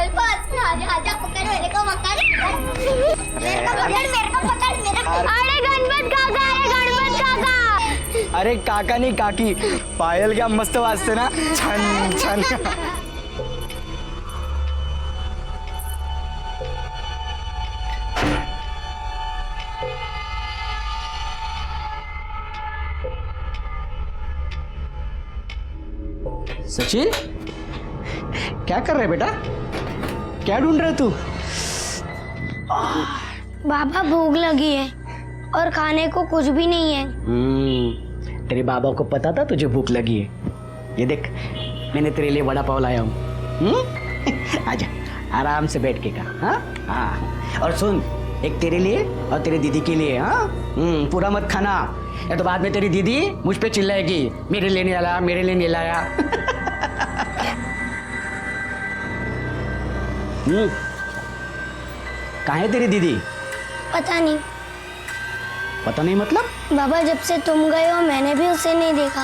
गणपत आजा आजा पकड़ मेरे को पकड़ मेरे को पकड़ अरे गणपत काका अरे काका नहीं काकी, पायल क्या मस्त वाजते ना, छन छन। सचिन, क्या कर रहे बेटा? क्या ढूंढ रहे तू? बाबा भूख लगी है और खाने को कुछ भी नहीं है। तेरे बाबा को पता था तुझे भूख लगी है। ये देख, मैंने तेरे लिए वड़ा पाव लाया हूँ। आजा, आराम से बैठ के खा। हाँ, और सुन, एक तेरे लिए और तेरी दीदी के लिए। हाँ, पूरा मत खाना, या तो बाद में तेरी दीदी मुझ पे चिल्लाएगी, मेरे लिए नहीं लाया, मेरे लिए नहीं लाया। कहाँ है तेरी दीदी? पता नहीं। पता नहीं मतलब? बाबा, जब से तुम गए हो मैंने भी उसे नहीं देखा।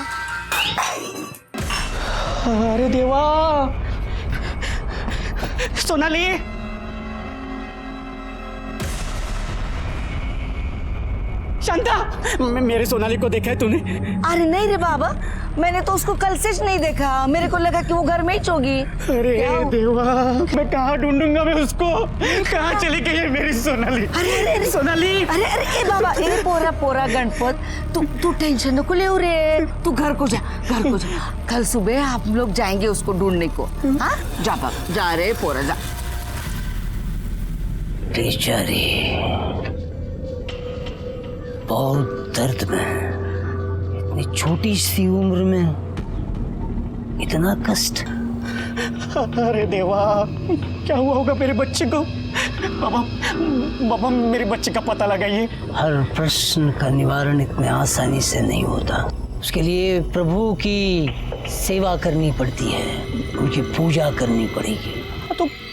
अरे देवा, सोनाली, शांता, मेरे सोनाली को देखा है तूने? अरे नहीं रे बाबा, मैंने तो उसको कल से नहीं देखा। मेरे को लगा कि वो घर में ही होगी। अरे देवा, मैं कहाँ ढूंढूंगा मैं उसको? कहाँ चली गई है मेरी सोनाली? अरे सोनाली, अरे बाबा, ए पोरा गणपत, तू टेंशन न ले रे। तू घर को जा। कल सुबह आप लोग जाएंगे उसको ढूंढने को। हाँ, जा बाबा, जा रे पोरा, जा। बेचारी बहुत दर्द में, इतनी छोटी सी उम्र में इतना कष्ट। अरे देवा, क्या हुआ होगा मेरे बच्चे को? बाबा मेरे बच्चे का पता लगाइए। हर प्रश्न का निवारण इतने आसानी से नहीं होता। उसके लिए प्रभु की सेवा करनी पड़ती है, उनकी पूजा करनी पड़ेगी।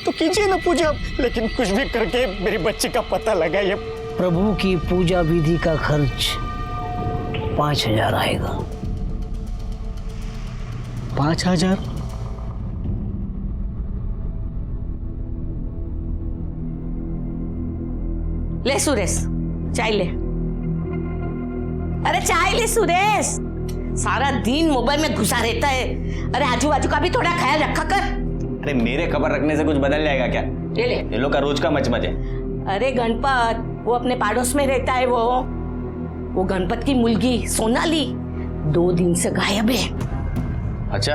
तो कीजिए ना पूजा, लेकिन कुछ भी करके मेरे बच्चे का पता लगाइए। प्रभु की पूजा विधि का खर्च 5,000 आएगा। 5,000? ले सुरेश, चाय ले। अरे चाय ले सुरेश, सारा दिन मोबाइल में घुसा रहता है। अरे आजू बाजू का भी थोड़ा ख्याल रखा कर। अरे मेरे खबर रखने से कुछ बदल जाएगा क्या? ले ले। ये लोग का रोज का मचमच है। अरे गणपत, वो अपने पाड़ोस में रहता है। वो गणपत की मुलगी सोनाली 2 दिन से गायब है। अच्छा,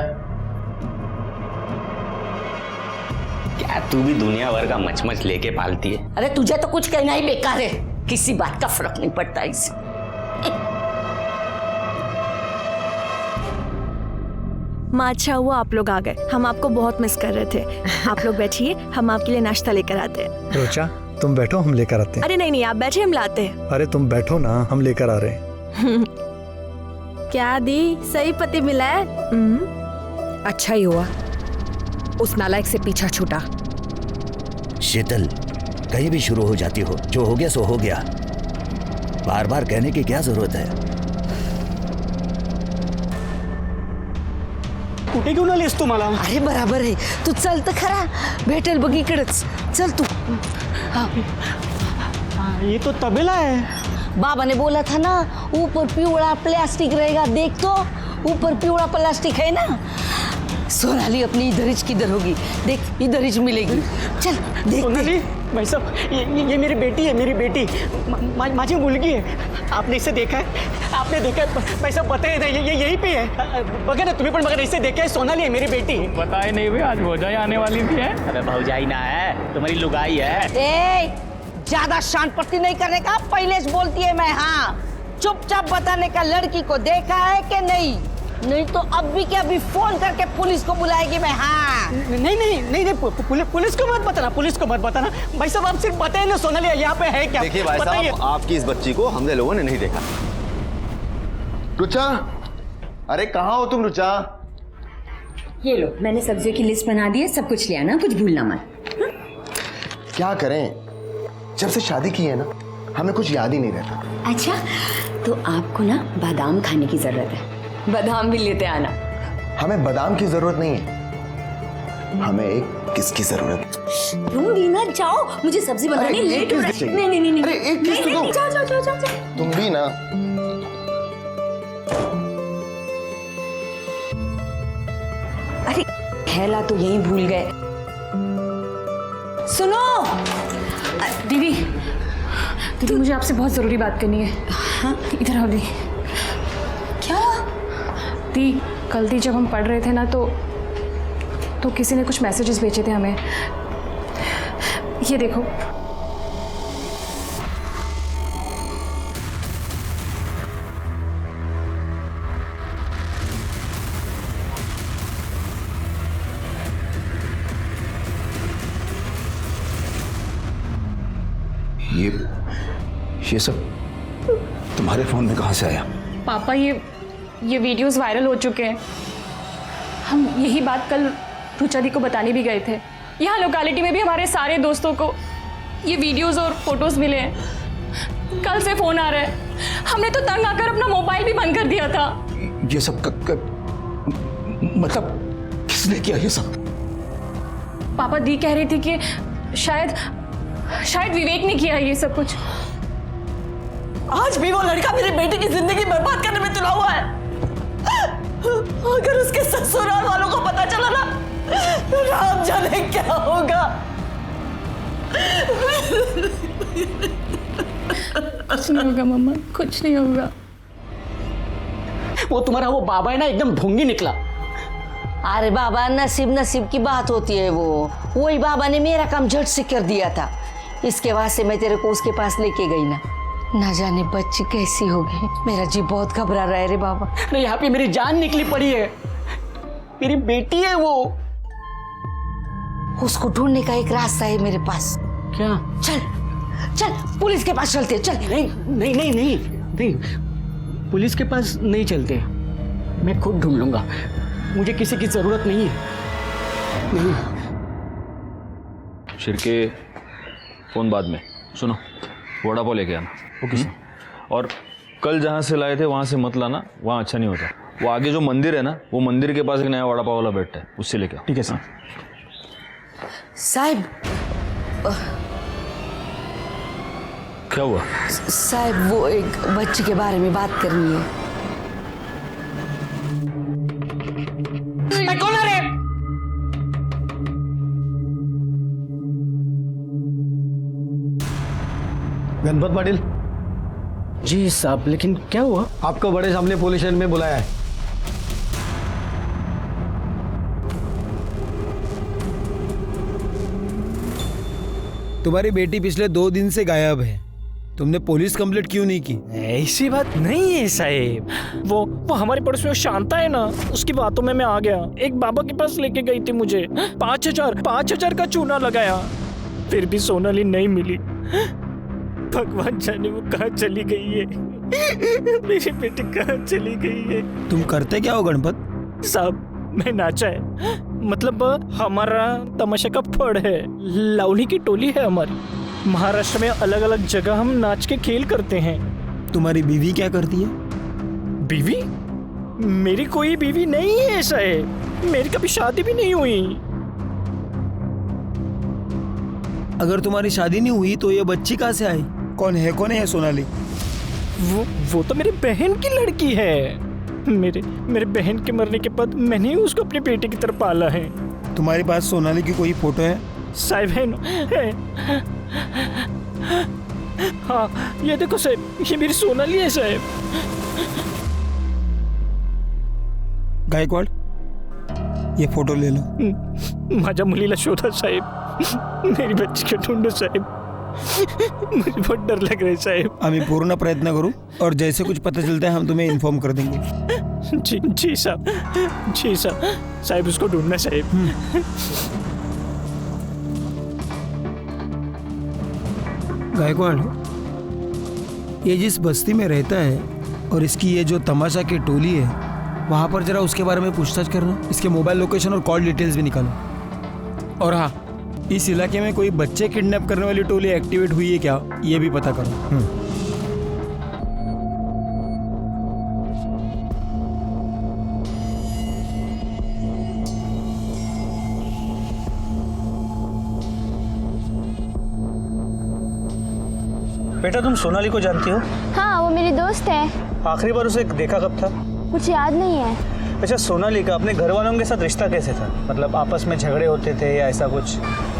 क्या तू भी दुनिया भर का मचमच लेके पालती है? अरे तुझे तो कुछ कहना ही बेकार है, किसी बात का फर्क नहीं पड़ता इससे। माँ, अच्छा हुआ आप लोग आ गए, हम आपको बहुत मिस कर रहे थे। आप लोग बैठिए, हम आपके लिए नाश्ता लेकर आते हैं। रोचा, तुम बैठो, हम लेकर आते हैं। अरे नहीं, आप बैठे, हम लाते हैं। अरे तुम बैठो ना, हम लेकर आ रहे हैं। क्या दी, सही पति मिला है? अच्छा ही हुआ, उस नालायक से पीछा छूटा। शीतल, कहीं भी शुरू हो जाती हो, जो हो गया सो हो गया, बार बार कहने की क्या जरूरत है? कुठे घेऊन आलीस तू मला? अरे बराबर है, तू चल तर खरा, भेटेल बघ इकडेच, चल तू। ये तो तबेला है। बाबा ने बोला था ना, ऊपर पिवड़ा प्लास्टिक रहेगा, देख तो ऊपर पिवड़ा प्लास्टिक है ना। सोनाली अपनी इधर ही किधर होगी, देख इधर ही मिलेगी। चल देख। सोनाली भाई साहब, ये मेरी बेटी है, मेरी बेटी माझी मुलगी है। आपने इसे देखा है? आपने देखा है? भाई साहब बताए ना, ये यहीं पे है। बघा ना तुम्हें, पण बघा, इसे देखा है? सोनाली है मेरी बेटी। बताए नहीं भाई, आज भौजाई आने वाली भी है। अरे भौजाई ना है, तुम्हारी लुगाई है। ए, ज्यादा शान पट्टी नहीं करने का, पहले से बोलती है मैं। हाँ, चुपचाप बताने का, लड़की को देखा है कि नहीं, नहीं तो अभी के अभी फोन करके पुलिस को बुलाएगी मैं। हाँ, नहीं, पुलिस को मत बताना, पुलिस को मत बताना। भाई साहब आप सिर्फ बताइए ना सोनाली यहाँ पे है क्या? देखिए भाई साहब, आपकी इस बच्ची को हमने लोगों ने नहीं देखा। रुचा, अरे कहाँ हो तुम रुचा? ये लो, मैंने सब्जियों की लिस्ट बना दी है, सब कुछ ले आना, कुछ भूलना मत। क्या करें, जब से शादी की है ना, हमें कुछ याद ही नहीं रहता। अच्छा, तो आपको ना बादाम खाने की जरूरत है, बादाम भी लेते आना। हमें बादाम की जरूरत नहीं है, हमें एक किसकी जरूरत है। दूंगी ना, जाओ, मुझे सब्जी बनाने अरे, लेट एक हो किस रहा चाहिए? है। नहीं अरे, एक किस तो दो। जाओ जाओ जाओ जाओ जाओ। तुम भी ना। अरे थैला तो यहीं भूल गए। सुनो दीदी, दीदी मुझे आपसे बहुत ज़रूरी बात करनी है। हाँ इधर आओ दी। क्या? दी, कल दी जब हम पढ़ रहे थे ना तो किसी ने कुछ मैसेजेस भेजे थे हमें। ये देखो। ये सब तुम्हारे फोन में कहाँ से आया? पापा ये वीडियोस वायरल हो चुके हैं। हम यही बात कल रुचा दी को बताने भी गए थे। यहाँ लोकेलिटी में भी हमारे सारे दोस्तों को ये वीडियोस और फोटोज मिले हैं। कल से फोन आ रहा है। हमने तो तंग आकर अपना मोबाइल भी बंद कर दिया था। ये सब मतलब किसने किया ये सब? पापा दी कह रही थी कि शायद विवेक ने किया ये सब कुछ। आज भी वो लड़का मेरी बेटी की जिंदगी बर्बाद करने में तुला हुआ है। अगर उसके ससुराल वालों को पता चला ना, राम जाने क्या होगा। कुछ नहीं होगा मम्मा, कुछ नहीं होगा। वो तुम्हारा वो बाबा है ना, एकदम ढोंगी निकला। अरे बाबा, नसीब की बात होती है। वही बाबा ने मेरा काम झट से कर दिया था। इसके बाद से मैं तेरे को उसके पास लेके गई ना जाने बच्ची कैसी होगी। मेरा जी बहुत घबरा रहा है रे बाबा। नहीं, यहाँ पे मेरी जान निकली पड़ी है। मेरी बेटी है वो। उसको ढूंढने का एक रास्ता है मेरे पास। क्या? चल पुलिस के पास चलते। चल। नहीं, पुलिस के पास नहीं चलते। मैं खुद ढूंढ लूंगा। मुझे किसी की जरूरत नहीं है। नहीं। शिरके फोन बाद में। सुनो, वड़ा पाव लेके आना। Okay sir. और कल जहाँ से लाए थे वहाँ से मत लाना, वहाँ अच्छा नहीं होता। वो आगे जो मंदिर है ना, वो मंदिर के पास एक नया वड़ा पाव वाला बैठता है, उससे लेके आओ। ठीक है सर। साहब, क्या हुआ? साहब वो एक बच्ची के बारे में बात करनी है। कौन है रे? गणपत पाटिल जी साहब, लेकिन क्या हुआ? आपको बड़े सामने पुलिस स्टेशन में बुलाया है। तुम्हारी बेटी पिछले 2 दिन से गायब है। तुमने पुलिस कंप्लेंट क्यों नहीं की? ऐसी बात नहीं है साहेब। वो हमारे पड़ोस में शांता है ना, उसकी बातों में मैं आ गया। एक बाबा के पास लेके गई थी मुझे। 5,000 का चूना लगाया, फिर भी सोनाली नहीं मिली। भगवान जाने वो कहाँ चली गई है। मेरी बेटी कहाँ चली गई है। तुम करते क्या हो गणपत? साहब मैं नाचा है, मतलब हमारा तमाशा का फड़ है। लावनी की टोली है हमारी। महाराष्ट्र में अलग अलग जगह हम नाच के खेल करते हैं। तुम्हारी बीवी क्या करती है? बीवी? मेरी कोई बीवी नहीं है साहब। मेरी कभी शादी भी नहीं हुई। अगर तुम्हारी शादी नहीं हुई तो ये बच्ची कहाँ से आई? कौन है सोनाली? वो तो मेरी बहन की लड़की है। मेरे बहन के मरने के बाद मैंने ही उसको अपनी बेटी की तरफ पाला है। तुम्हारे पास सोनाली की कोई फोटो है? साहब है। हाँ ये देखो साहब, ये मेरी सोनाली है साहब। गायकवाड़, ये फोटो ले लो। माझ्या मुलीला शोधा साहेब, मेरी बच्ची को ढूंढो साहेब। मुझे बहुत डर लग रहा है साहेब। हम पूर्ण प्रयत्न करूं और जैसे कुछ पता चलता है हम तुम्हें इन्फॉर्म कर देंगे। जी साहब साहब उसको ढूंढना साहेब। गायकवाड़, ये जिस बस्ती में रहता है और इसकी ये जो तमाशा की टोली है, वहां पर जरा उसके बारे में पूछताछ करना। इसके मोबाइल लोकेशन और कॉल डिटेल्स भी निकालो। और हाँ, इस इलाके में कोई बच्चे किडनैप करने वाली टोली एक्टिवेट हुई है क्या, ये भी पता करो। बेटा तुम सोनाली को जानती हो? हाँ, वो मेरी दोस्त है। आखिरी बार उसे देखा कब था? मुझे याद नहीं है। अच्छा, सोनाली का अपने घर वालों के साथ रिश्ता कैसे था? मतलब आपस में झगड़े होते थे या ऐसा कुछ?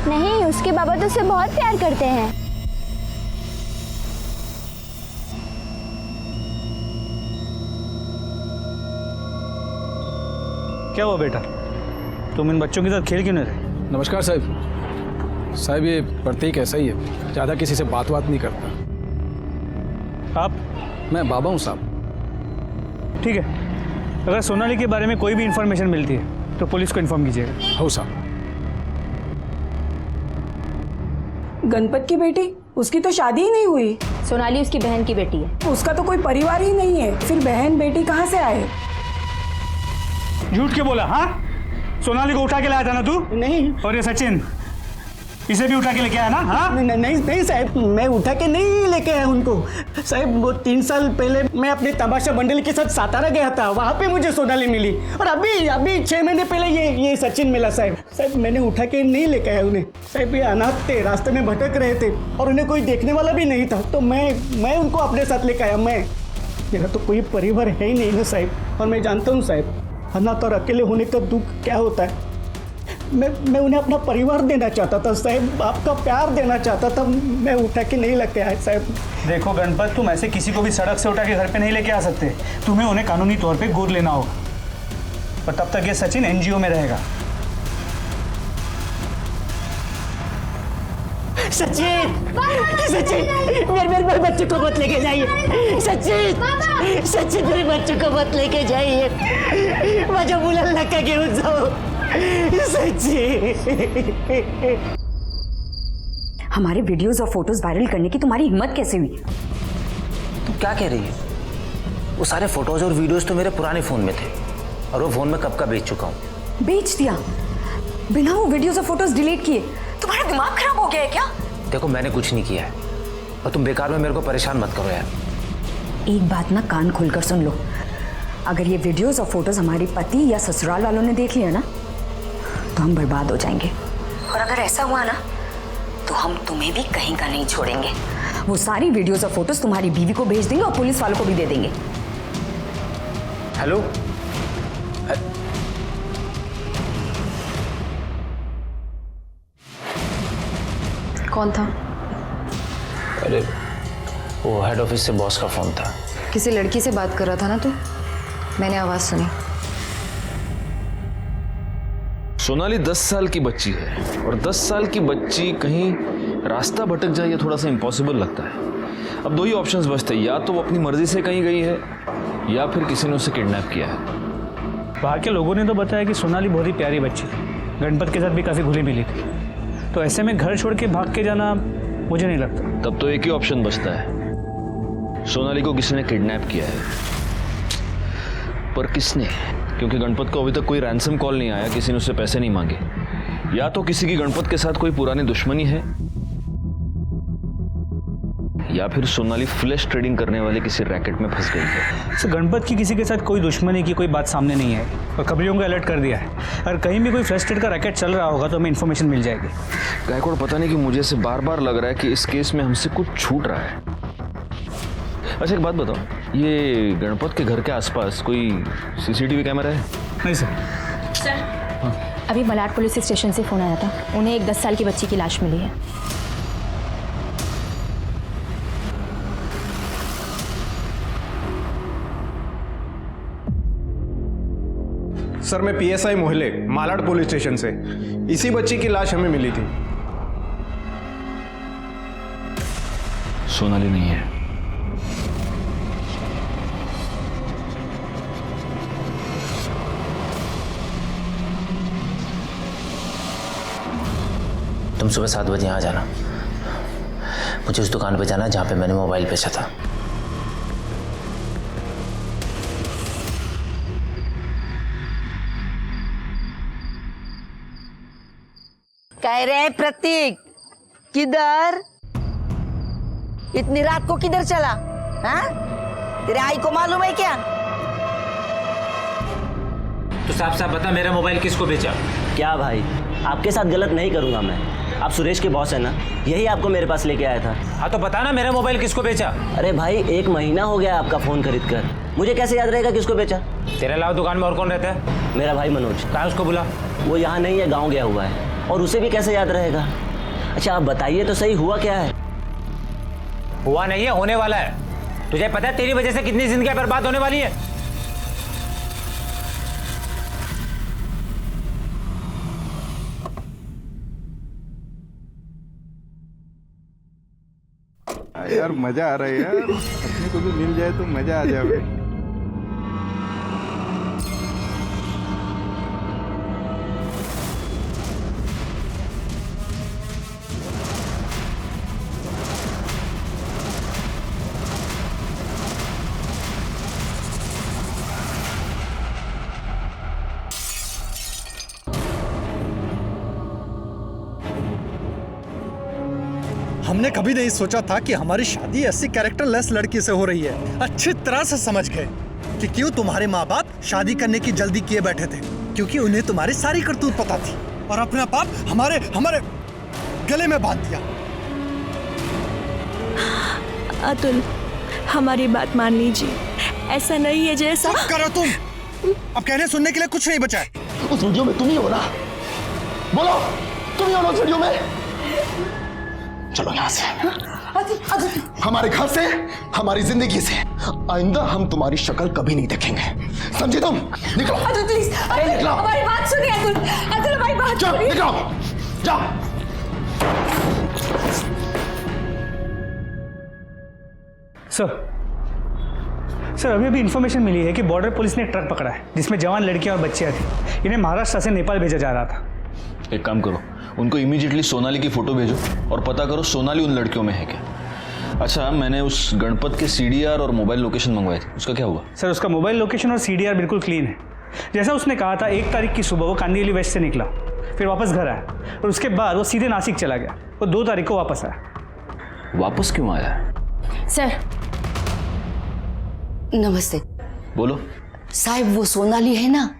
नहीं, उसके बाबा तो उसे बहुत प्यार करते हैं। क्या हुआ बेटा, तुम इन बच्चों के साथ खेल क्यों नहीं रहे? नमस्कार साहब, ये प्रतीक ऐसा ही है, ज़्यादा किसी से बात नहीं करता। आप? मैं बाबा हूँ साहब। ठीक है, अगर सोनाली के बारे में कोई भी इंफॉर्मेशन मिलती है तो पुलिस को इन्फॉर्म कीजिएगा। हो साहब। गणपत की बेटी, उसकी तो शादी ही नहीं हुई। सोनाली उसकी बहन की बेटी है। उसका तो कोई परिवार ही नहीं है, फिर बहन बेटी कहाँ से आए? झूठ क्यों बोला? हाँ, सोनाली को उठा के लाया था ना तू? नहीं। और ये सचिन, इसे भी उठा के लेके आया ना? हाँ? नहीं साहब, मैं उठा के नहीं लेके आया उनको। साहब वो 3 साल पहले मैं अपने तमाशा मंडल के साथ सातारा गया था, वहाँ पे मुझे सोनाली मिली। और अभी 6 महीने पहले ये सचिन मिला साहब। मैंने उठा के नहीं लेके आया उन्हें। साहब ये अनाथ थे, रास्ते में भटक रहे थे और उन्हें कोई देखने वाला भी नहीं था, तो मैं उनको अपने साथ लेके आया। मेरा तो कोई परिवार है ही नहीं ना साहब। और मैं जानता हूँ साहब, अनाथ और अकेले होने का दुख क्या होता है। मैं उन्हें अपना परिवार देना चाहता था साहब, आपका प्यार देना चाहता था। मैं उठा के नहीं लेके आया साहब। देखो गणपत, तुम ऐसे किसी को भी सड़क से उठा के घर पे नहीं लेके आ सकते। तुम्हें उन्हें कानूनी तौर पे गोद लेना होगा, और तब तक ये सचिन एनजीओ में रहेगा। सचिन मेरे बच्चे को मत लेके जाइए। सचिन मेरे बच्चे को मत लेके जाइए। माझ्या मुलाला नका घेऊन जाओ सचिन। हमारे वीडियोस और फोटोज वायरल करने की तुम्हारी हिम्मत कैसे हुई? तुम क्या कह रही है? वो सारे फोटोज और वीडियोस तो मेरे पुराने फोन में थे, और वो फोन में कब का बेच चुका हूँ। बेच दिया बिना वो वीडियोस और फोटोज डिलीट किए? तुम्हारा दिमाग खराब हो गया है क्या? देखो मैंने कुछ नहीं किया है, और तुम बेकार में मेरे को परेशान मत करो यार। एक बात ना कान खोलकर सुन लो, अगर ये वीडियोस और फोटोज हमारे पति या ससुराल वालों ने देख लिया ना तो हम बर्बाद हो जाएंगे। और अगर ऐसा हुआ ना तो हम तुम्हें भी कहीं का नहीं छोड़ेंगे। वो सारी वीडियोस और फोटोज तुम्हारी बीवी को भेज देंगे और पुलिस वालों को भी दे देंगे। हेलो, कौन था? अरे वो हेड ऑफिस से बॉस का फोन था। किसी लड़की से बात कर रहा था ना तू? मैंने आवाज सुनी। सोनाली 10 साल की बच्ची है, और 10 साल की बच्ची कहीं रास्ता भटक जाए ये थोड़ा सा इम्पॉसिबल लगता है। अब 2 ही ऑप्शंस बचते हैं, या तो वो अपनी मर्जी से कहीं गई है या फिर किसी ने उसे किडनैप किया है। वहाँ के लोगों ने तो बताया कि सोनाली बहुत ही प्यारी बच्ची थी, गणपत के साथ भी काफ़ी घुली मिली थी। तो ऐसे में घर छोड़ के भाग के जाना मुझे नहीं लगता। तब तो एक ही ऑप्शन बचता है, सोनाली को किसी ने किडनैप किया है। पर किसने? क्योंकि गणपत को अभी तक कोई रैंसम कॉल नहीं आया, किसी ने उससे पैसे नहीं मांगे। या तो किसी की गणपत के साथ कोई पुरानी दुश्मनी है, या फिर सोनाली फ्लैश ट्रेडिंग करने वाले किसी रैकेट में फंस गई है। तो गणपत की किसी के साथ कोई दुश्मनी की कोई बात सामने नहीं है, और खबरियों को अलर्ट कर दिया है। अगर कहीं भी कोई फ्लैश ट्रेड का रैकेट चल रहा होगा तो हमें इन्फॉर्मेशन मिल जाएगी। गायकवाड़, पता नहीं कि मुझे से बार बार लग रहा है कि इस केस में हमसे कुछ छूट रहा है। अच्छा एक बात बताओ, ये गणपत के घर के आसपास कोई सीसीटीवी कैमरा है? नहीं सर। अभी मलाड पुलिस स्टेशन से फोन आया था, उन्हें एक 10 साल की बच्ची की लाश मिली है। सर मैं PSI मोहल्ले मालाड पुलिस स्टेशन से, इसी बच्ची की लाश हमें मिली थी। सोनाली नहीं है। तुम सुबह 7 बजे यहाँ आ जाना, मुझे उस दुकान पे जाना जहाँ पे मैंने मोबाइल बेचा था। कह रहे प्रतीक, किधर? इतनी रात को किधर चला? हाँ? तेरे आई को मालूम है क्या? तो साफ साफ बता, मेरा मोबाइल किसको बेचा? क्या भाई, आपके साथ गलत नहीं करूंगा मैं। आप सुरेश के बॉस है ना, यही आपको मेरे पास लेके आया था। हाँ तो बता ना, मेरा मोबाइल किसको बेचा? अरे भाई 1 महीना हो गया आपका फोन खरीद कर, मुझे कैसे याद रहेगा किसको बेचा? तेरे अलावा दुकान में और कौन रहता है? मेरा भाई मनोज। कहाँ उसको बुला? वो यहाँ नहीं है, गाँव गया हुआ है, और उसे भी कैसे याद रहेगा? अच्छा आप बताइए तो सही, हुआ क्या है? हुआ नहीं है, होने वाला है। तुझे पता है तेरी वजह से कितनी जिंदगियां बर्बाद होने वाली है? यार मजा आ रहा है यार, अपने को भी मिल जाए तो मजा आ जाए। हमने कभी नहीं सोचा था कि हमारी शादी ऐसी कैरेक्टरलेस लड़की से हो रही है। अच्छी तरह से समझ गए कि क्यों तुम्हारे माँ बाप शादी करने की जल्दी किए बैठे थे, क्योंकि उन्हें तुम्हारी सारी करतूत पता थी और अपना पाप हमारे हमारे गले में बांध दिया। अतुल, हमारी बात मान लीजिए, ऐसा नहीं है जैसा। चुप करो तुम, अब कहने सुनने के लिए कुछ नहीं बचा है। उस वीडियो में तुम ही हो ना? बोलो, तुम ही हो ना उस वीडियो में? चलो यहाँ से, हमारे घर से, हमारी जिंदगी से। आइंदा हम तुम्हारी शक्ल कभी नहीं देखेंगे, समझे तुम? निकलो अतुल प्लीज, निकलो, हमारी बात सुनिए अतुल, अतुल हमारी बात सुनिए। निकलो, जाओ। सर अभी इन्फॉर्मेशन मिली है कि बॉर्डर पुलिस ने एक ट्रक पकड़ा है जिसमें जवान लड़कियां और बच्चियां थी। इन्हें महाराष्ट्र से नेपाल भेजा जा रहा था। एक काम करो, उनको इमीडिएटली सोनाली की फोटो भेजो और पता करो सोनाली उन लड़कियों में है क्या। अच्छा, मैंने उस गणपत के सीडीआर और मोबाइल लोकेशन मंगवाए थे, उसका क्या हुआ? सर उसका मोबाइल लोकेशन और सीडीआर बिल्कुल क्लीन है। जैसा उसने कहा था 1 तारीख की सुबह वो कांदिवली वेस्ट से निकला, फिर वापस घर आया और उसके बाद वो सीधे नासिक चला गया। वो 2 तारीख को वापस आया। वापस क्यों आया? सर नमस्ते। बोलो। साहब वो सोनाली है ना,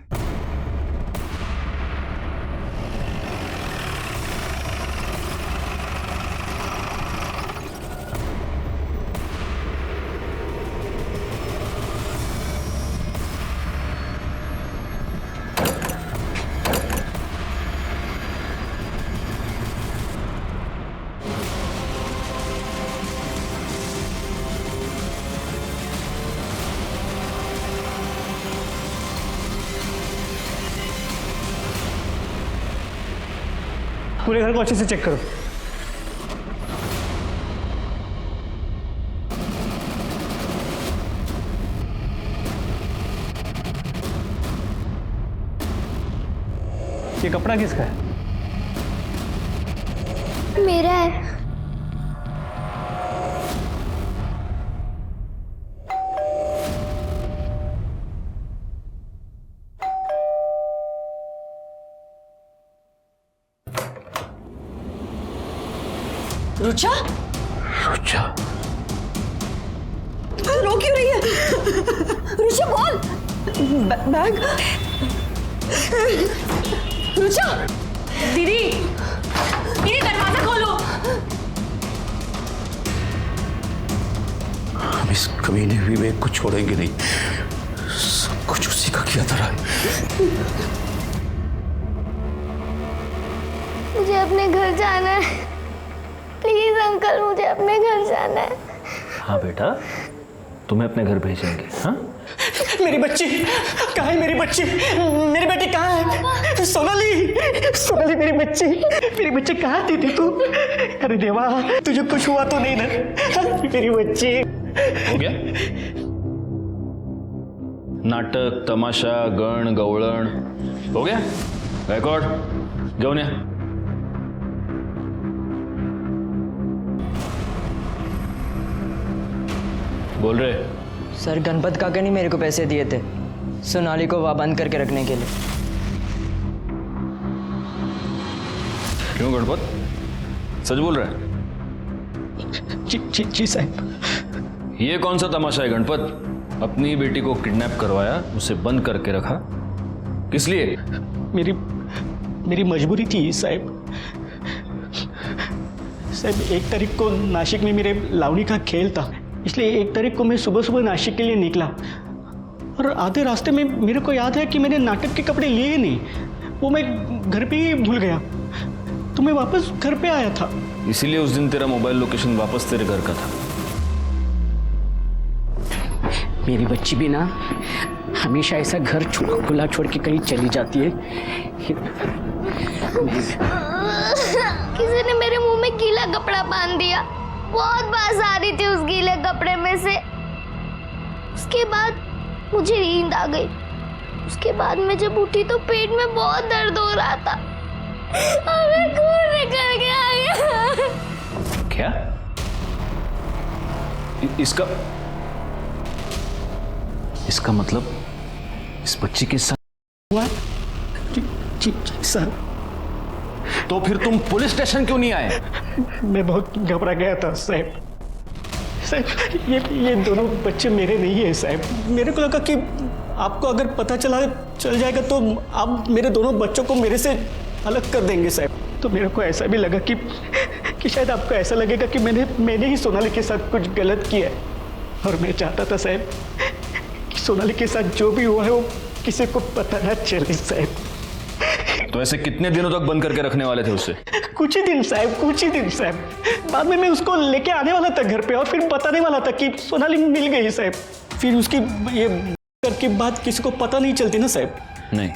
पूरे घर को अच्छे से चेक करो। ये कपड़ा किसका है? मेरा है। रुचा? रुचा? रो क्यों रही है? रुचा बोल। बैग। रुचा। दीदी, दीदी दरवाजा खोलो। हम इस कमीने विवेक को छोड़ेंगे नहीं, सब कुछ उसी का किया धरा है। मुझे अपने घर जाना है, प्लीज अंकल, मुझे अपने घर जाना है। हाँ बेटा, तुम्हें अपने घर भेजेंगे। हाँ, मेरी बच्ची कहाँ है? मेरी बच्ची, मेरी बेटी कहाँ है? सोनाली, सोनाली मेरी बच्ची कहाँ थी तू? अरे देवा, तुझे कुछ हुआ तो नहीं ना? मेरी बच्ची। हो गया? नाटक, तमाशा, गण गवळण हो गया? रिकॉर्ड घेऊन या। बोल रहे सर, गणपत काका ने मेरे को पैसे दिए थे सोनाली को वहाँ बंद करके रखने के लिए। क्यों गणपत, सच बोल रहे हैं? जी साहब। ये कौन सा तमाशा है गणपत? अपनी ही बेटी को किडनैप करवाया, उसे बंद करके रखा, किस लिए? मेरी मजबूरी थी साहब। साहब 1 तारीख को नासिक में मेरे लावणी का खेल था, इसलिए 1 तारीख को मैं सुबह सुबह नासिक के लिए निकला और आधे रास्ते में मेरे को याद है कि मैंने नाटक के कपड़े लिए नहीं, वो मैं घर पे ही भूल गया, तो मैं वापस घर पे आया था। इसीलिए उस दिन तेरा मोबाइल लोकेशन वापस तेरे घर का था। मेरी बच्ची भी ना हमेशा ऐसा घर खुला छोड़ के कहीं चली जाती है। किसी ने मेरे मुंह में गीला कपड़ा बांध दिया, बहुत बास आ रही थी उस गीले कपड़े में से। उसके बाद मुझे नींद आ गई। उसके बाद मैं जब उठी तो पेट में बहुत दर्द हो रहा था और मैं खून निकल के आ गया। क्या? इसका मतलब इस बच्ची के साथ हुआ? जी सर। तो फिर तुम पुलिस स्टेशन क्यों नहीं आए? मैं बहुत घबरा गया था साहब। साहब ये दोनों बच्चे मेरे नहीं है साहब। मेरे को लगा कि आपको अगर पता चल जाएगा तो आप मेरे दोनों बच्चों को मेरे से अलग कर देंगे साहब। तो मेरे को ऐसा भी लगा कि शायद आपको ऐसा लगेगा कि मैंने ही सोनाली के साथ कुछ गलत किया है, और मैं चाहता था साहब कि सोनाली के साथ जो भी हुआ है वो किसी को पता ना चले साहब। तो ऐसे कितने दिनों तक बंद करके रखने वाले थे उससे? कुछ ही दिन साहब। बाद में मैं उसको लेके आने वाला था घर पे और फिर बताने वाला था कि सोनाली मिल गई साहब। फिर उसकी ये की बात किसी को पता नहीं चलती ना साहब। नहीं,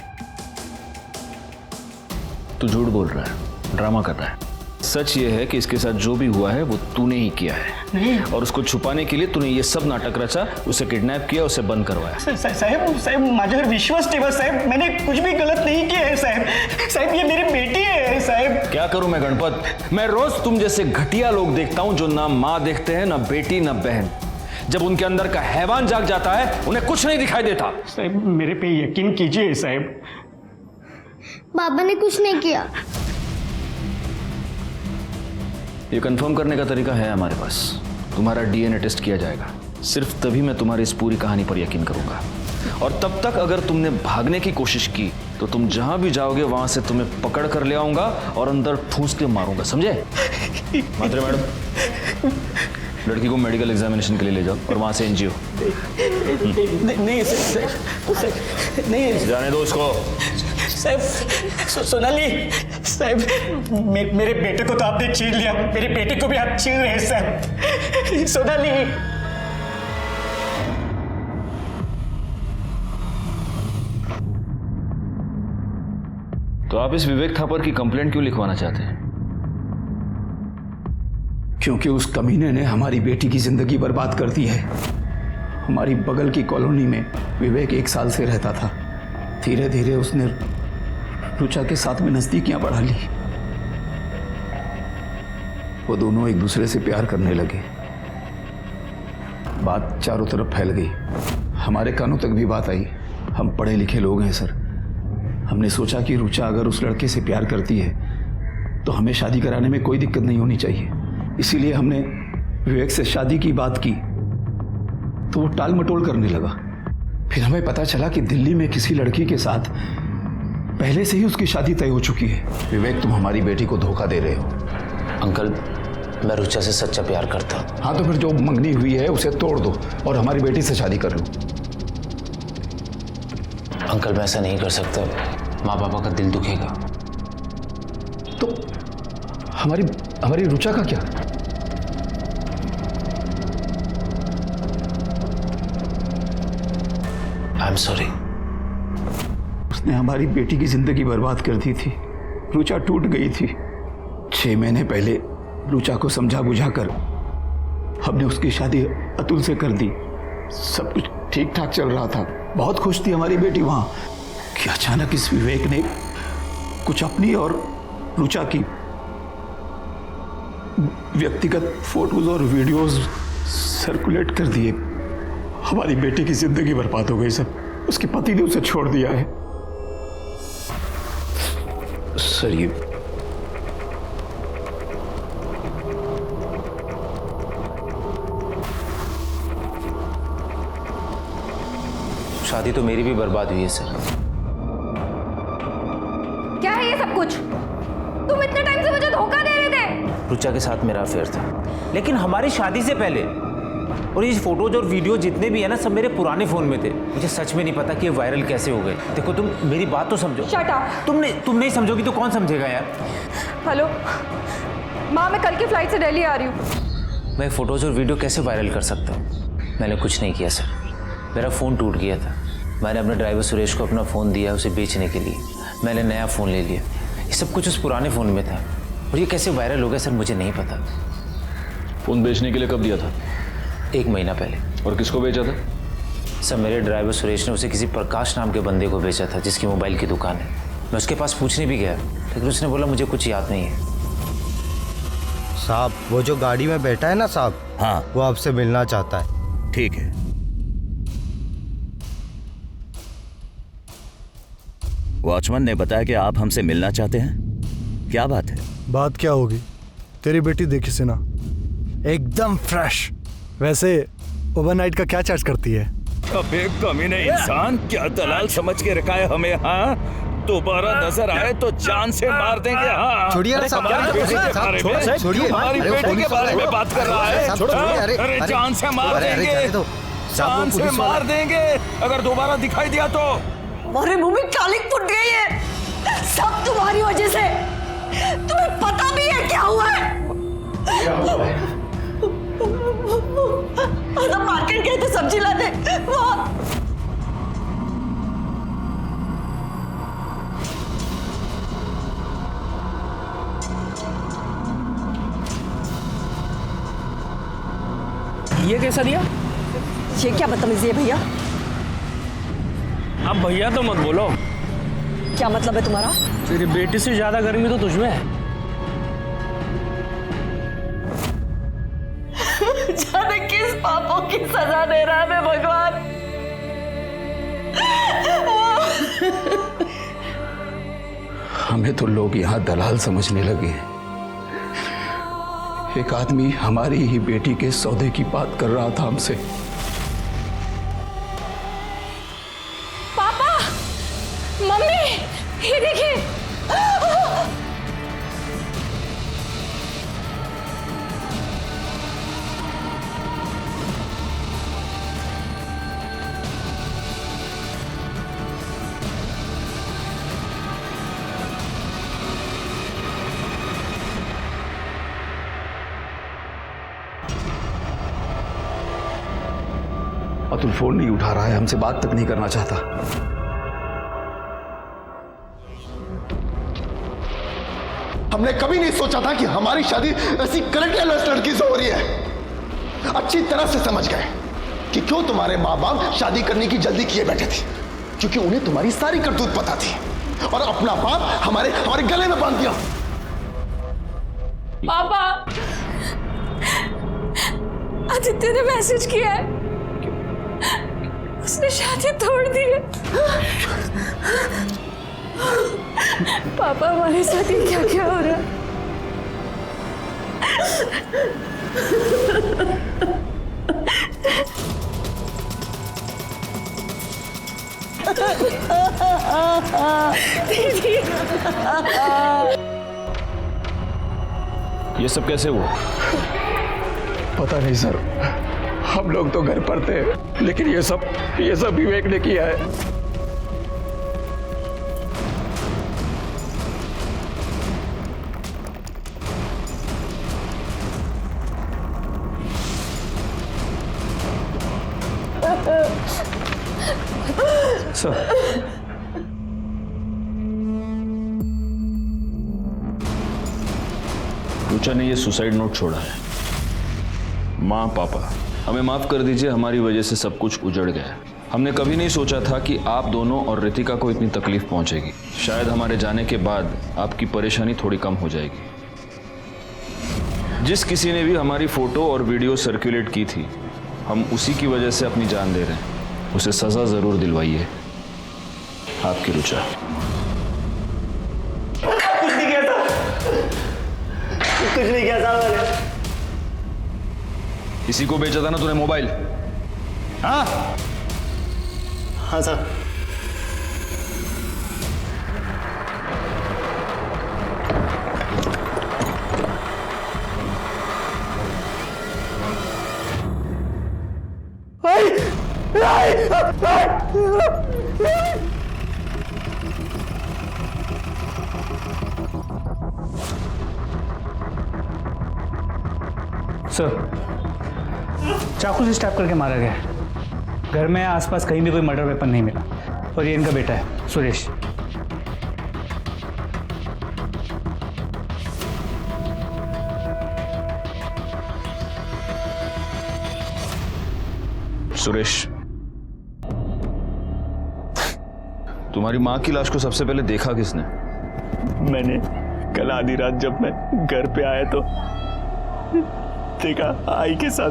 तू झूठ बोल रहा है, ड्रामा कर रहा है। सच ये है कि इसके साथ जो भी हुआ है वो तूने ही किया है। नहीं। और उसको छुपाने के लिए तूने ये सब नाटक रचा, उसे किडनैप किया, उसे बंद करवाया। साहब माझ्यावर विश्वास ठेवा साहब, मैंने कुछ भी गलत नहीं किया है साहब। ये मेरी बेटी है साहब। क्या करूं मैं गणपत? मैं रोज तुम जैसे घटिया लोग देखता हूं जो ना माँ देखते हैं, ना बेटी, ना बहन। जब उनके अंदर का हैवान जाग जाता है उन्हें कुछ नहीं दिखाई देता। साहब मेरे पे यकीन कीजिए साहब। बाबा ने कुछ नहीं किया। ये कंफर्म करने का तरीका है हमारे पास। तुम्हारा डीएनए टेस्ट किया जाएगा, सिर्फ तभी मैं तुम्हारी इस पूरी कहानी पर यकीन करूंगा। और तब तक अगर तुमने भागने की कोशिश की तो तुम जहां भी जाओगे वहां से तुम्हें पकड़ कर ले आऊंगा और अंदर ठूंस के मारूंगा, समझे? मात्रे मैडम, लड़की को मेडिकल एग्जामिनेशन के लिए ले जाओ और वहां से एनजीओ। नहीं जाने दो उसको। साहब सोनाली साहब, मेरे बेटे को तो आपने छीन लिया, मेरी बेटी को भी आप छीन रहे हैं साहब। सोनाली। तो आप इस विवेक थापर की कंप्लेंट क्यों लिखवाना चाहते हैं? क्योंकि उस कमीने ने हमारी बेटी की जिंदगी बर्बाद कर दी है। हमारी बगल की कॉलोनी में विवेक 1 साल से रहता था। धीरे धीरे उसने रुचा के साथ में नजदीकियां बढ़ा ली। वो दोनों एक दूसरे से प्यार करने लगे। बात चारों तरफ फैल गई, हमारे कानों तक भी बात आई। हम पढ़े लिखे लोग हैं सर। हमने सोचा कि रुचा अगर उस लड़के से प्यार करती है तो हमें शादी कराने में कोई दिक्कत नहीं होनी चाहिए। इसीलिए हमने विवेक से शादी की बात की तो वो टाल मटोल करने लगा। फिर हमें पता चला कि दिल्ली में किसी लड़की के साथ पहले से ही उसकी शादी तय हो चुकी है। विवेक, तुम हमारी बेटी को धोखा दे रहे हो। अंकल, मैं रुचा से सच्चा प्यार करता हूँ। हाँ, तो फिर जो मंगनी हुई है उसे तोड़ दो और हमारी बेटी से शादी कर लो। अंकल, मैं ऐसा नहीं कर सकता, माँ पापा का दिल दुखेगा। तो हमारी रुचा का क्या? I am sorry. उसने हमारी बेटी की जिंदगी बर्बाद कर दी थी। रुचा टूट गई थी। 6 महीने पहले रुचा को समझा बुझा कर हमने उसकी शादी अतुल से कर दी। सब कुछ ठीक ठाक चल रहा था, बहुत खुश थी हमारी बेटी वहां कि अचानक इस विवेक ने कुछ अपनी और रुचा की व्यक्तिगत फोटोज और वीडियोस सर्कुलेट कर दिए। हमारी बेटी की जिंदगी बर्बाद हो गई सर। उसके पति ने उसे छोड़ दिया है सर। ये शादी तो मेरी भी बर्बाद हुई है सर। क्या है ये सब कुछ? तुम इतने टाइम से मुझे धोखा दे रहे थे। रुचा के साथ मेरा अफेयर था, लेकिन हमारी शादी से पहले। और ये फोटोज और वीडियो जितने भी है ना, सब मेरे पुराने फ़ोन में थे। मुझे सच में नहीं पता कि ये वायरल कैसे हो गए। देखो तुम मेरी बात तो समझो। Shut up. तुम नहीं समझोगी तो कौन समझेगा यार। हेलो माँ, मैं कल की फ्लाइट से दिल्ली आ रही हूँ। मैं फ़ोटोज़ और वीडियो कैसे वायरल कर सकता हूँ? मैंने कुछ नहीं किया सर, मेरा फ़ोन टूट गया था। मैंने अपने ड्राइवर सुरेश को अपना फ़ोन दिया उसे बेचने के लिए। मैंने नया फ़ोन ले लिया। ये सब कुछ उस पुराने फ़ोन में था। और ये कैसे वायरल हो गया सर, मुझे नहीं पता। फ़ोन बेचने के लिए कब दिया था? 1 महीना पहले। और किसको बेचा था? सर मेरे ड्राइवर सुरेश ने उसे किसी प्रकाश नाम के बंदे को बेचा था, जिसकी मोबाइल की दुकान है। मैं उसके पास पूछने भी गया, लेकिन उसने बोला मुझे कुछ याद नहीं है। साहब, वो जो गाड़ी में बैठा है ना साहब, हाँ, वो आपसे मिलना चाहता है। ठीक है। वॉचमैन ने बताया कि आप हमसे मिलना चाहते हैं। क्या बात है? बात क्या होगी? तेरी बेटी देखी से ना, एकदम फ्रेश। वैसे ओवरनाइट का क्या चार्ज करती है? अबे कमीने इंसान, क्या दलाल समझ के रखा है हमें? हाँ, दोबारा नजर आए तो जान से मार देंगे। हाँ, छोड़िए ना साहब, हमारी बेटी के बारे में, छोड़िए, हमारी बेटी के बारे में बात कर रहा है। अरे जान से मार देंगे, जान से मार देंगे अगर दोबारा दिखाई दिया तो। हमारे मुंह में कालिक फुट गई है, सब तुम्हारी वजह से। तुम्हें पता भी है क्या हुआ है? हम मार्केट गए थे सब्जी लाने, वहाँ ये कैसा दिया? ये क्या बदतमीजी है भैया? अब भैया तो मत बोलो। क्या मतलब है तुम्हारा? तेरी बेटी से ज्यादा गर्मी तो तुझमें है। जाने किस पापों की सजा दे रहा है भगवान। हमें तो लोग यहाँ दलाल समझने लगे। एक आदमी हमारी ही बेटी के सौदे की बात कर रहा था हमसे। पापा, मम्मी, ये देखिए। अतुल फोन नहीं उठा रहा है, हमसे बात तक नहीं करना चाहता। हमने कभी नहीं सोचा था कि हमारी शादी ऐसी करेक्टरलेस लड़की से हो रही है। अच्छी तरह से समझ गए कि क्यों तुम्हारे माँ बाप शादी करने की जल्दी किए बैठे थे, क्योंकि उन्हें तुम्हारी सारी करतूत पता थी और अपना बाप हमारे गले में बांध दिया। पापा, आदित्य ने मैसेज किया है, उसने शादी तोड़ दी है। पापा, हमारे साथ ये क्या क्या हो रहा है? ये सब कैसे हुआ? पता नहीं सर, हम लोग तो घर पर थे, लेकिन ये सब विवेक ने किया है। सर, रुचा ने ये सुसाइड नोट छोड़ा है। माँ, पापा, हमें माफ कर दीजिए, हमारी वजह से सब कुछ उजड़ गया। हमने कभी नहीं सोचा था कि आप दोनों और रितिका को इतनी तकलीफ पहुंचेगी। शायद हमारे जाने के बाद आपकी परेशानी थोड़ी कम हो जाएगी। जिस किसी ने भी हमारी फोटो और वीडियो सर्कुलेट की थी, हम उसी की वजह से अपनी जान दे रहे हैं। उसे सजा जरूर दिलवाइए। आपकी रुचा। कुछ नहीं किया था, कुछ नहीं किया था मैंने। किसी को बेचा था ना तूने मोबाइल? हाँ हाँ सर। सर, चाकू से स्टैप करके मारा गया है। घर में आसपास कहीं भी कोई मर्डर वेपन नहीं मिला और ये इनका बेटा है सुरेश। सुरेश, तुम्हारी माँ की लाश को सबसे पहले देखा किसने? मैंने कल आधी रात जब मैं घर पे आया तो देखा आई के साथ,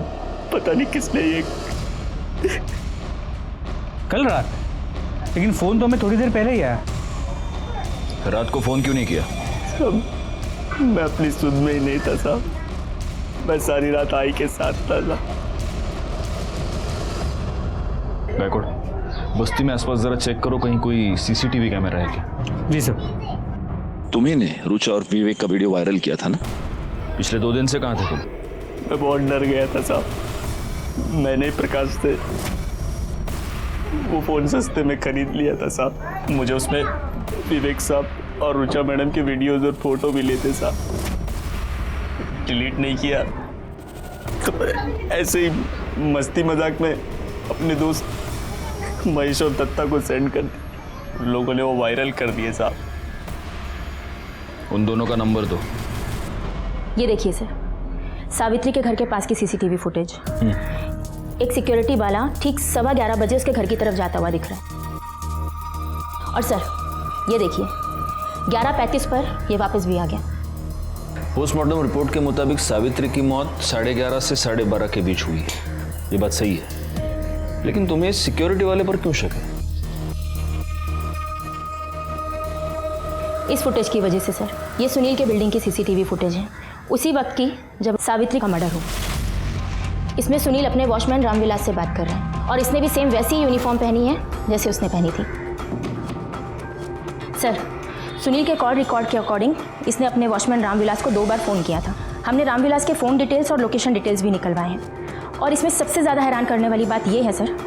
पता नहीं किसने ये। कल रात? लेकिन फोन तो हमें थोड़ी देर पहले ही आया। रात को फोन क्यों नहीं किया? मैं अपनी सुध में ही नहीं था साहब, मैं सारी रात आई के साथ था। गायकवाड़, बस्ती में आसपास जरा चेक करो, कहीं कोई सीसीटीवी कैमरा है क्या? जी सर। तुम्ही ने रुचा और विवेक का वीडियो वायरल किया था ना? पिछले 2 दिन से कहाँ थे तुम? मैं बहुत डर गया था साहब। मैंने प्रकाश से वो फोन सस्ते में खरीद लिया था साहब। मुझे उसमें विवेक साहब और रुचा मैडम के वीडियोस और फोटो भी लेते साहब। डिलीट नहीं किया तो ऐसे ही मस्ती मजाक में अपने दोस्त महेश और दत्ता को सेंड कर दिया। उन लोगों ने वो वायरल कर दिए साहब। उन दोनों का नंबर दो। ये देखिए सर, सावित्री के घर के पास की सीसीटीवी फुटेज। एक सिक्योरिटी वाला ठीक 11:15 बजे उसके घर की तरफ जाता हुआ दिख रहा है। और सर ये देखिए, 11:35 पर ये वापस भी आ गया। पोस्टमार्टम रिपोर्ट के मुताबिक सावित्री की मौत 11:30 से 12:30 के बीच हुई है। ये बात सही है, लेकिन तुम्हें सिक्योरिटी वाले पर क्यों शक है? इस फुटेज की वजह से सर, ये सुनील के बिल्डिंग की सीसीटीवी फुटेज है, उसी वक्त की जब सावित्री का मर्डर हो। इसमें सुनील अपने वॉचमैन रामविलास से बात कर रहे हैं और इसने भी सेम वैसी यूनिफॉर्म पहनी है जैसे उसने पहनी थी। सर, सुनील के कॉल रिकॉर्ड के अकॉर्डिंग इसने अपने वॉचमैन रामविलास को 2 बार फ़ोन किया था। हमने रामविलास के फ़ोन डिटेल्स और लोकेशन डिटेल्स भी निकलवाए हैं। और इसमें सबसे ज़्यादा हैरान करने वाली बात यह है सर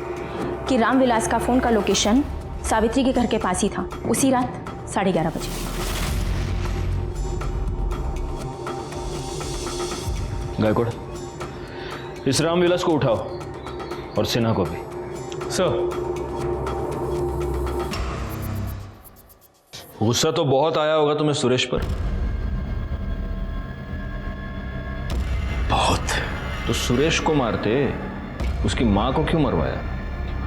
कि रामविलास का फ़ोन का लोकेशन सावित्री के घर के पास ही था, उसी रात 11:30 बजे। गायकवाड़, इस रामविलास को उठाओ और सिन्हा को भी। सर। गुस्सा तो बहुत आया होगा तुम्हें सुरेश पर? बहुत। तो सुरेश को मारते उसकी मां को क्यों मरवाया?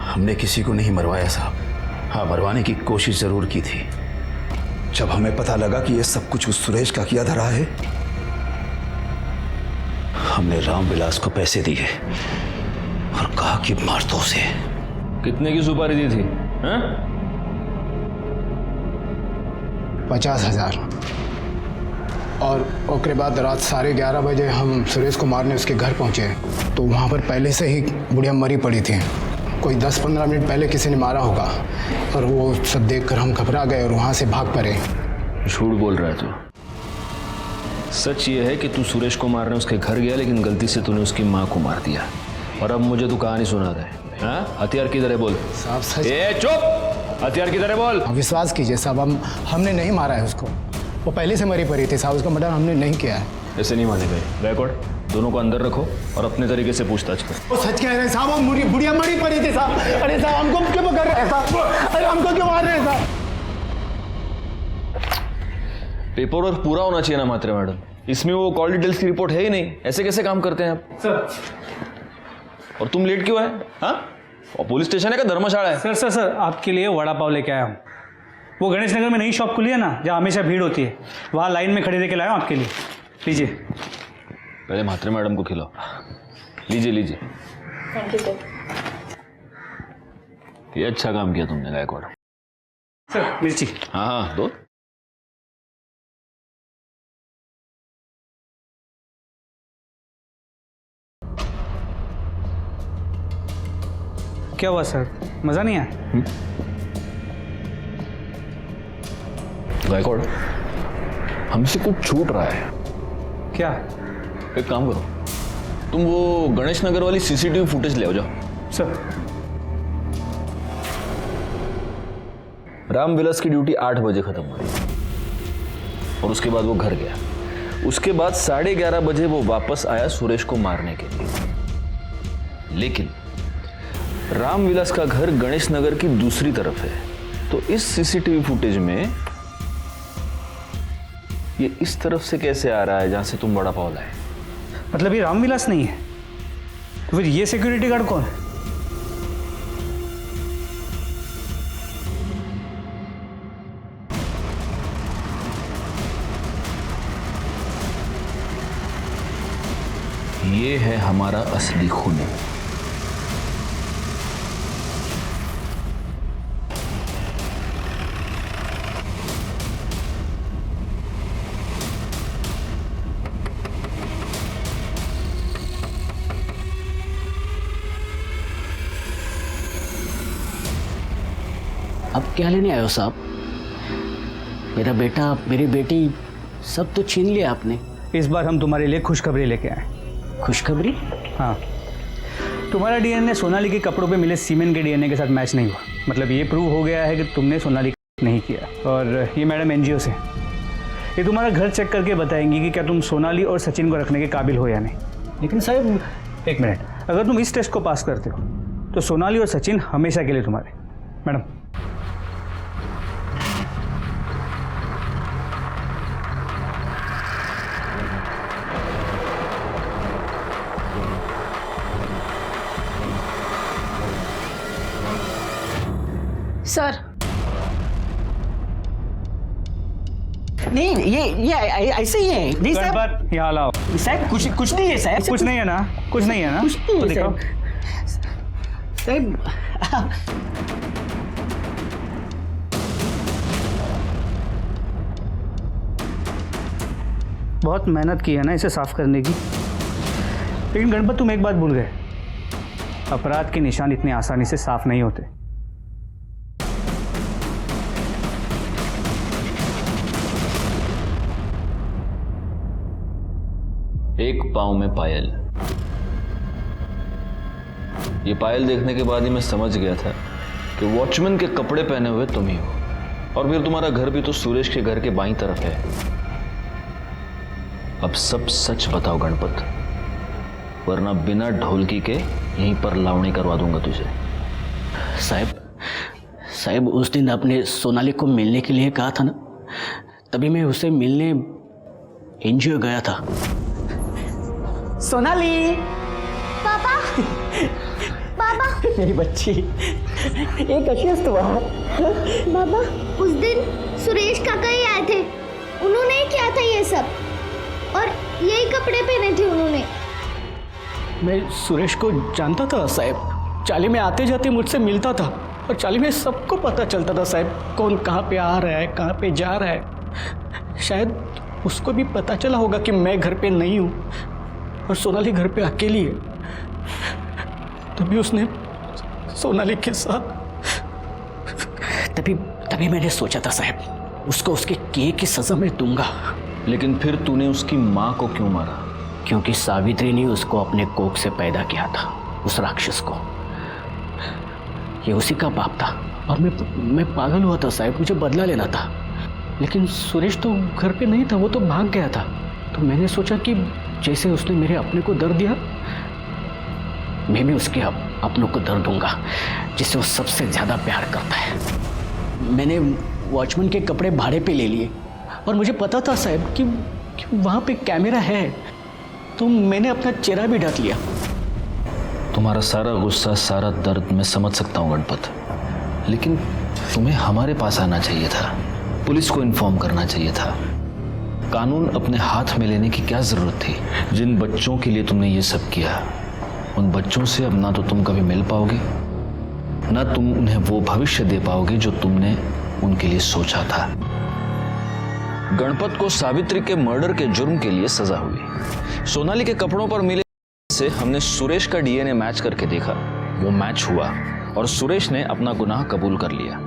हमने किसी को नहीं मरवाया साहब। हाँ, मरवाने की कोशिश जरूर की थी। जब हमें पता लगा कि ये सब कुछ उस सुरेश का किया धरा है, हमने रामविलास को पैसे दिए और कहा कि मार दो उसे। कितने की सुपारी दी थी? हाँ? 50,000। और उसके बाद रात 11:30 बजे हम सुरेश को मारने उसके घर पहुंचे तो वहां पर पहले से ही बुढ़िया मरी पड़ी थी। कोई 10-15 मिनट पहले किसी ने मारा होगा और वो सब देखकर हम घबरा गए और वहां से भाग पड़े। झूठ बोल रहा है तू। सच ये है कि तू सुरेश को मारने उसके घर गया, लेकिन गलती से तूने उसकी माँ को मार दिया। और अब मुझे तू कहानी सुना रहा है। हाँ? हथियार किधर है बोल। साहब सच। ए चुप, हथियार किधर है बोल। विश्वास कीजिए साहब, हमने नहीं मारा है उसको। वो पहले से मरी पड़ी थी साहब, उसका मर्डर हमने नहीं किया है। ऐसे नहीं माने गए। गायकवाड़, दोनों को अंदर रखो और अपने तरीके से पूछताछ करो। वो सच कह रहे हैं साहब, वो बुढ़िया मरी पड़ी थी साहब। अरे साहब हमको क्यों कर रहे हैं साहब? अरे हमको क्यों मार रहे हैं साहब? पेपर वर्क पूरा होना चाहिए ना मात्रा मैडम। इसमें वो कॉल डिटेल्स की रिपोर्ट है ही नहीं। ऐसे कैसे काम करते हैं आप? सर। और तुम लेट क्यों है? हाँ? और पुलिस स्टेशन है का धर्मशाला है? सर सर सर, आपके लिए वड़ा पाव लेके आया हूँ। वो गणेश नगर में नई शॉप खुली है ना, जहाँ हमेशा भीड़ होती है, वहाँ लाइन में खड़े देके लाया हूँ आपके लिए। लीजिए। पहले मात्रे मैडम को खिलाओ। लीजिए लीजिए। Thank you sir. ये अच्छा काम किया तुमने गायकवाड़। सर मिर्ची। हाँ हाँ दो। क्या हुआ सर, मज़ा नहीं आया? गायकवाड़, हमसे कुछ छूट रहा है। क्या? एक काम करो, तुम वो गणेश नगर वाली सीसीटीवी फुटेज ले आओ जाओ। सर। रामविलास की ड्यूटी 8 बजे खत्म हुई और उसके बाद वो घर गया। उसके बाद 11:30 बजे वो वापस आया सुरेश को मारने के लिए। लेकिन रामविलास का घर गणेश नगर की दूसरी तरफ है, तो इस सीसीटीवी फुटेज में ये इस तरफ से कैसे आ रहा है जहां से तुम वड़ा पाव लाए? मतलब ये रामविलास नहीं है, तो फिर ये सिक्योरिटी गार्ड कौन है? ये है हमारा असली खून। अब क्या लेने आए हो साहब? मेरा बेटा, मेरी बेटी, सब तो छीन लिया आपने। इस बार हम तुम्हारे लिए खुशखबरी लेके आए। खुशखबरी? हाँ, तुम्हारा डीएनए सोनाली के कपड़ों पे मिले सीमेंट के डीएनए के साथ मैच नहीं हुआ। मतलब ये प्रूव हो गया है कि तुमने सोनाली नहीं किया। और ये मैडम एनजीओ से, ये तुम्हारा घर चेक करके बताएंगी कि क्या तुम सोनाली और सचिन को रखने के काबिल हो या नहीं। लेकिन साहब एक मिनट, अगर तुम इस टेस्ट को पास करते हो तो सोनाली और सचिन हमेशा के लिए तुम्हारे। मैडम सर, नहीं, ये ऐसे ही है। नहीं साहब, गणपत यहाँ लाओ। साहब कुछ नहीं है साहब। कुछ नहीं है ना? कुछ नहीं है ना? कुछ नहीं तो है दिखाओ। साहब। बहुत मेहनत की है ना इसे साफ करने की। लेकिन गणपत तुम एक बात भूल गए, अपराध के निशान इतने आसानी से साफ नहीं होते। एक पांव में पायल। ये पायल देखने के बाद ही मैं समझ गया था कि वॉचमैन के कपड़े पहने हुए तुम ही हो। और फिर तुम्हारा घर भी तो सुरेश के घर के बाईं तरफ है। अब सब सच बताओ गणपत, वरना बिना ढोलकी के यहीं पर लावणी करवा दूंगा तुझे। साहब उस दिन आपने सोनाली को मिलने के लिए कहा था ना, तभी मैं उसे मिलने एनजीओ गया था। सोनाली, पापा पापा मेरी बच्ची, एक अशियस्त हुआ। बाबा, उस दिन सुरेश काका ही आए थे, उन्होंने ही किया था ये सब और यही कपड़े पहने थे उन्होंने। मैं सुरेश को जानता था साहब, चाली में आते जाते मुझसे मिलता था और चाली में सबको पता चलता था साहब, कौन कहाँ पे आ रहा है, कहाँ पे जा रहा है। शायद उसको भी पता चला होगा कि मैं घर पे नहीं हूँ और सोनाली घर पे अकेली है, तभी उसने सोनाली के साथ। तभी मैंने सोचा था साहब, उसको उसके किए की सजा मैं दूंगा। लेकिन फिर तूने उसकी माँ को क्यों मारा? क्योंकि सावित्री ने उसको अपने कोख से पैदा किया था, उस राक्षस को। ये उसी का बाप था और मैं पागल हुआ था साहब, मुझे बदला लेना था। लेकिन सुरेश तो घर पे नहीं था, वो तो भाग गया था। तो मैंने सोचा कि जैसे उसने मेरे अपने को दर्द दिया, मैं भी उसके अपनों को दर्द दूंगा, जिससे वो सबसे ज़्यादा प्यार करता है। मैंने वॉचमैन के कपड़े भाड़े पे ले लिए और मुझे पता था साहब कि वहाँ पे कैमरा है, तो मैंने अपना चेहरा भी ढक लिया। तुम्हारा सारा गुस्सा, सारा दर्द मैं समझ सकता हूँ गणपत, लेकिन तुम्हें हमारे पास आना चाहिए था, पुलिस को इन्फॉर्म करना चाहिए था। कानून अपने हाथ में लेने की क्या जरूरत थी? जिन बच्चों के लिए तुमने ये सब किया, उन बच्चों से अब ना तो तुम कभी मिल पाओगे, ना तुम उन्हें वो भविष्य दे पाओगे जो तुमने उनके लिए सोचा था। गणपत को सावित्री के मर्डर के जुर्म के लिए सजा हुई। सोनाली के कपड़ों पर मिले से हमने सुरेश का डीएनए मैच करके देखा, वो मैच हुआ और सुरेश ने अपना गुनाह कबूल कर लिया।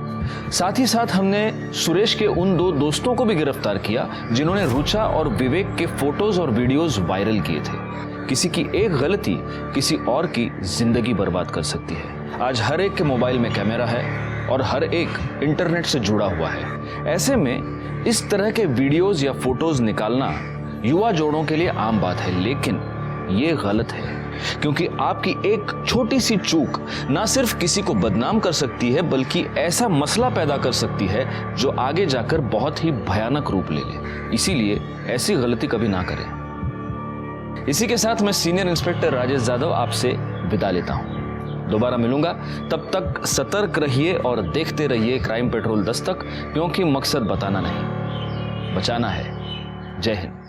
साथ ही साथ हमने सुरेश के उन 2 दोस्तों को भी गिरफ्तार किया जिन्होंने रुचा और विवेक के फोटोज और वीडियोस वायरल किए थे। किसी की एक गलती किसी और की जिंदगी बर्बाद कर सकती है। आज हर एक के मोबाइल में कैमरा है, और हर एक इंटरनेट से जुड़ा हुआ है। ऐसे में इस तरह के वीडियोस या फोटोज निकालना युवा जोड़ों के लिए आम बात है, लेकिन ये गलत है, क्योंकि आपकी एक छोटी सी चूक ना सिर्फ किसी को बदनाम कर सकती है, बल्कि ऐसा मसला पैदा कर सकती है जो आगे जाकर बहुत ही भयानक रूप ले ले। इसीलिए ऐसी गलती कभी ना करें। इसी के साथ मैं सीनियर इंस्पेक्टर राजेश यादव आपसे विदा लेता हूं। दोबारा मिलूंगा, तब तक सतर्क रहिए और देखते रहिए क्राइम पेट्रोल दस्तक, क्योंकि मकसद बताना नहीं, बचाना है। जय हिंद।